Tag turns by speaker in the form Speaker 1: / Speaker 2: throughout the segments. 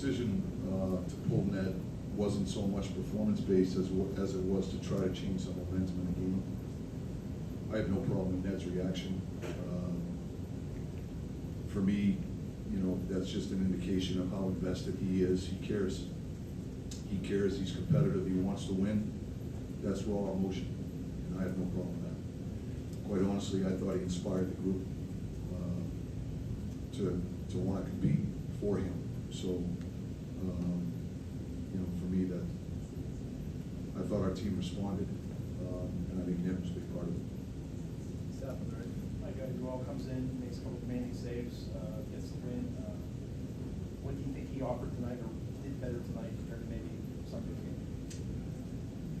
Speaker 1: decision to pull Ned wasn't so much performance-based as it was to try to change the momentum in the game. I have no problem with Ned's reaction. For me, you know, that's just an indication of how invested he is. He cares. He cares. He's competitive. He wants to win. That's raw emotion, and I have no problem with that. Quite honestly, I thought he inspired the group to want to compete for him. So, you know, for me, that I thought our team responded, and I think Ned was a big part of it.
Speaker 2: Seth, Mike Dwell comes in, makes a couple commanding saves, gets the win. What do you think he offered tonight, or did better tonight compared to maybe Sunday's game?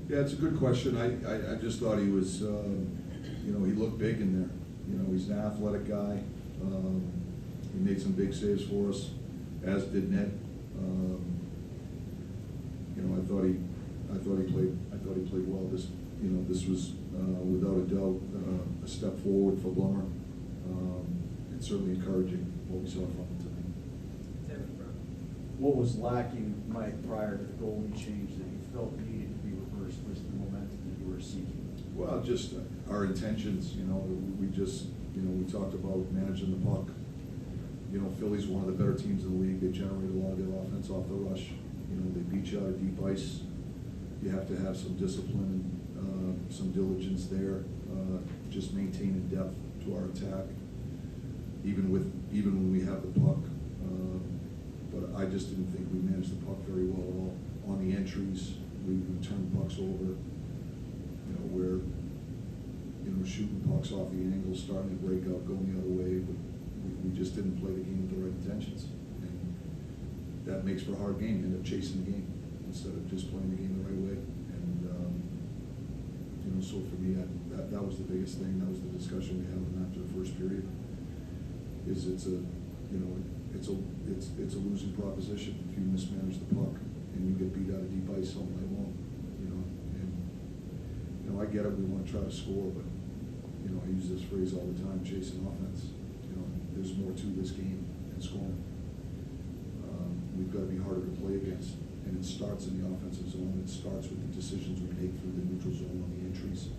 Speaker 1: Yeah, it's a good question. I just thought he was, you know, he looked big in there. You know, he's an athletic guy. He made some big saves for us, as did Ned. You know, I thought he played well. This was without a doubt a step forward for Blummer. It's certainly encouraging what we saw from him tonight.
Speaker 3: What was lacking, Mike, prior to the goalie change that you felt needed to be reversed was the momentum that you were seeking?
Speaker 1: Well, just our intentions. You know, we talked about managing the puck. You know, Philly's one of the better teams in the league. They generate a lot of their offense off the rush. You know, they beat you out of deep ice. You have to have some discipline, some diligence there. Just maintaining depth to our attack, even when we have the puck. But I just didn't think we managed the puck very well at all. On the entries, we turned pucks over. You know, we're shooting pucks off the angle, starting to break out, going the other way. But we just didn't play the game with the right intentions, and that makes for a hard game. You end up chasing the game instead of just playing the game the right way. And you know, so for me, that was the biggest thing. That was the discussion we had after the first period. It's a losing proposition if you mismanage the puck and you get beat out of deep ice all night long. You know, and you know, I get it. We want to try to score, but you know, I use this phrase all the time: chasing offense. You know, there's more to this game than scoring. We've got to be harder to play against, and it starts in the offensive zone. It starts with the decisions we make through the neutral zone on the entries.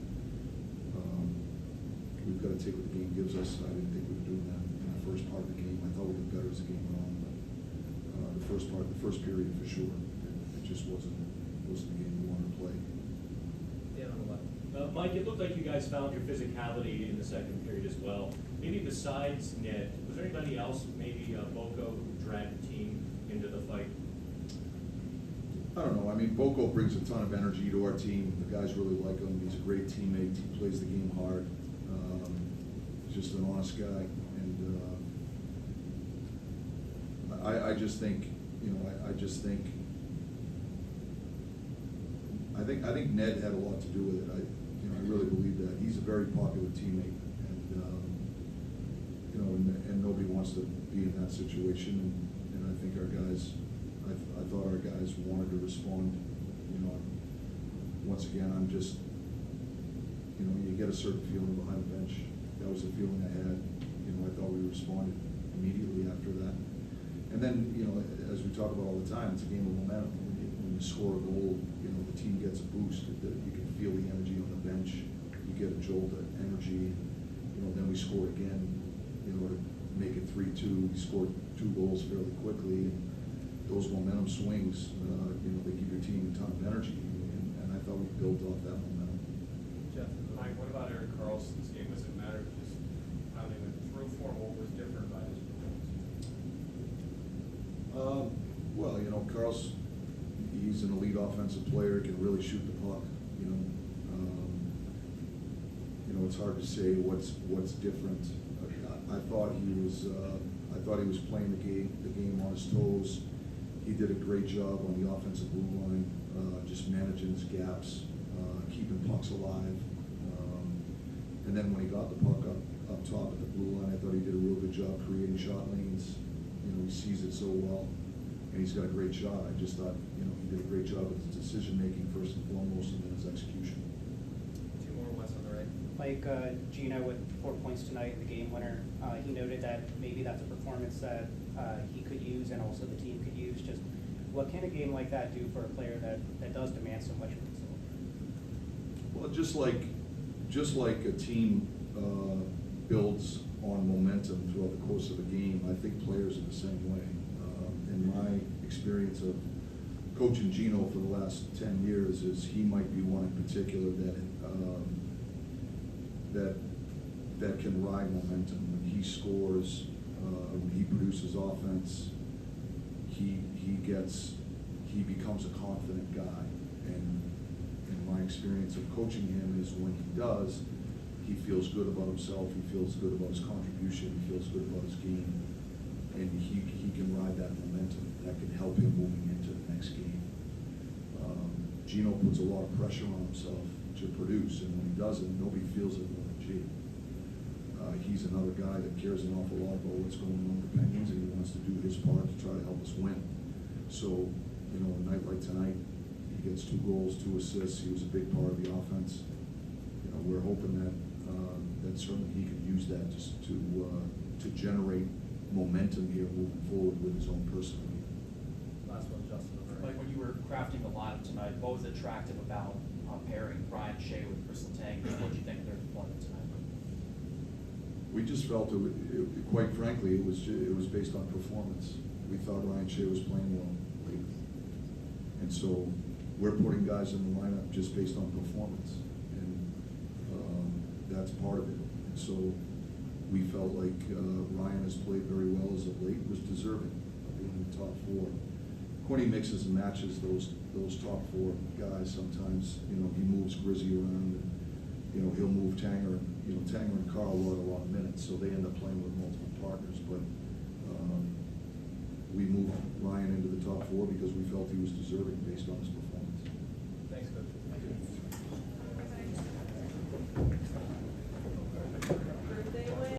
Speaker 1: We've got to take what the game gives us. I didn't think we were doing that in the first part of the game. I thought we did better as the game went on, but the first period for sure, it just wasn't the game we wanted to play.
Speaker 2: Dan on the left.
Speaker 4: Mike, it looked like you guys found your physicality in the second period as well. Maybe besides Ned, was there anybody else, maybe Boko, who dragged the team into the fight?
Speaker 1: I don't know. I mean, Boko brings a ton of energy to our team. The guys really like him. He's a great teammate. He plays the game hard. He's just an honest guy. And I just think, you know, I think Ned had a lot to do with it. I really believe that. He's a very popular teammate. And, you know, and nobody wants to be in that situation. And I think our guys, I thought our guys wanted to respond. You know, once again, I'm just, you know, you get a certain feeling behind the bench. That was the feeling I had. You know, I thought we responded immediately after that. And then, you know, as we talk about all the time, it's a game of momentum. When you score a goal, you know, the team gets a boost. You can feel the energy on the bench. You get a jolt of energy. You know, then we scored again, you know, to make it 3-2. We scored 2 goals fairly quickly. And those momentum swings, you know, they give your team a ton of energy. And I thought we built off that momentum.
Speaker 2: Jeff.
Speaker 5: Mike, what about Eric Carlson's game? Does it matter just how they went through for him? What was different about his performance?
Speaker 1: Well, you know, he's an elite offensive player. Can really shoot the puck. You know, it's hard to say what's different. I thought he was playing the game on his toes. He did a great job on the offensive blue line, just managing his gaps, keeping pucks alive. And then when he got the puck up top at the blue line, I thought he did a real good job creating shot lanes. You know, he sees it so well, and he's got a great shot. I just thought, you know, he did a great job with his decision making first and foremost, and then his execution.
Speaker 2: 2 more, West on the right.
Speaker 6: Like Gino with 4 points tonight, the game winner, he noted that maybe that's a performance that he could use and also the team could use. Just what can a game like that do for a player that does demand so much from himself?
Speaker 1: Well, just like a team builds on momentum throughout the course of a game, I think players are the same way. In my experience of coaching Gino for the last 10 years, is he might be one in particular that can ride momentum. When he scores, when he produces offense, he becomes a confident guy. And in my experience of coaching him is when he does, he feels good about himself, he feels good about his contribution, he feels good about his game, and he can ride that momentum. That can help him moving into the next game. Gino puts a lot of pressure on himself to produce, and when he doesn't, nobody feels it more than G. He's another guy that cares an awful lot about what's going on with the Penguins, and he wants to do his part to try to help us win. So, you know, a night like tonight, he gets 2 goals, 2 assists. He was a big part of the offense. You know, we're hoping that certainly he can use that just to generate momentum here moving forward with his own personality.
Speaker 7: Last one, Justin.
Speaker 8: Like when you were crafting the lineup tonight, what was attractive about pairing Ryan Shea with Crystal Tang? What did you think of their deployment tonight?
Speaker 1: We just felt quite frankly, it was based on performance. We thought Ryan Shea was playing well lately. And so we're putting guys in the lineup just based on performance. And that's part of it. And so we felt like Ryan has played very well as of late, was deserving of being in the top 4. Quinny mixes and matches those top 4 guys sometimes. You know, he moves Grizzy around, and you know, he'll move Tanger. You know, Tanger and Carl run a lot of minutes, so they end up playing with multiple partners. But we moved Ryan into the top 4 because we felt he was deserving based on his performance.
Speaker 7: Thanks, Coach.
Speaker 2: Thank you.